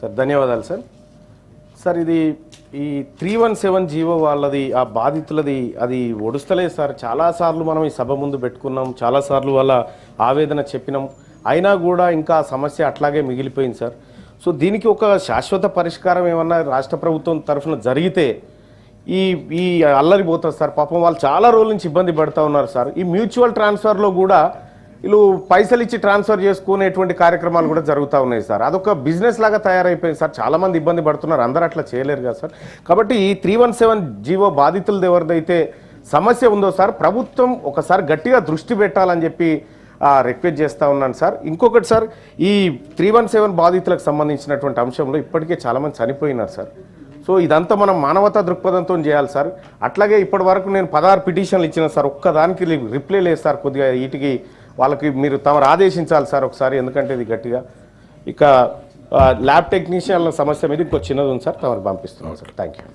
Sir ధన్యవాదాలు sir. Sir ఇది ఈ 317 జీవో వాళ్ళది ఆ బాధితులది అది ఒడుస్తలేదు సార్. చాలాసార్లు మనం ఈ సభ ముందు పెట్టుకున్నాం, చాలాసార్లు వాళ్ళ ఆవేదన చెప్పినాం, అయినా కూడా ఇంకా సమస్య అట్లాగే మిగిలిపోయింది సార్. సో దీనికి ఒక శాశ్వత పరిష్కారం ఏమన్నా రాష్ట్ర ప్రభుత్వం తరఫున జరిగితే ఈ ఈ అల్లరి పోతుంది సార్. పాపం వాళ్ళు చాలా రోజుల నుంచి ఇబ్బంది పడుతూ ఉన్నారు సార్. ఈ మ్యూచువల్ ట్రాన్స్ఫర్లో కూడా వీళ్ళు పైసలు ఇచ్చి ట్రాన్స్ఫర్ చేసుకునేటువంటి కార్యక్రమాలు కూడా జరుగుతూ ఉన్నాయి సార్. అదొక బిజినెస్ లాగా తయారైపోయింది సార్. చాలామంది ఇబ్బంది పడుతున్నారు, అందరూ అట్లా చేయలేరు కదా సార్. కాబట్టి ఈ 317 జీవో బాధితులది ఎవరిదైతే సమస్య ఉందో సార్, ప్రభుత్వం ఒకసారి గట్టిగా దృష్టి పెట్టాలని చెప్పి రిక్వెస్ట్ చేస్తూ ఉన్నాను సార్. ఇంకొకటి సార్, ఈ 317 బాధితులకు సంబంధించినటువంటి అంశంలో ఇప్పటికే చాలామంది చనిపోయినారు సార్. సో ఇదంతా మనం మానవతా దృక్పథంతో చేయాలి సార్. అట్లాగే ఇప్పటి వరకు నేను 16 పిటిషన్లు ఇచ్చిన సార్, ఒక్కదానికి రిప్లై లేదు సార్. కొద్దిగా వీటికి వాళ్ళకి మీరు తమరు ఆదేశించాలి సార్ ఒకసారి, ఎందుకంటే ఇది గట్టిగా. ఇక ల్యాబ్ టెక్నీషియన్ల సమస్య మీద ఇంకో చిన్నది ఉంది సార్, తమరు పంపిస్తున్నాం సార్. Thank you.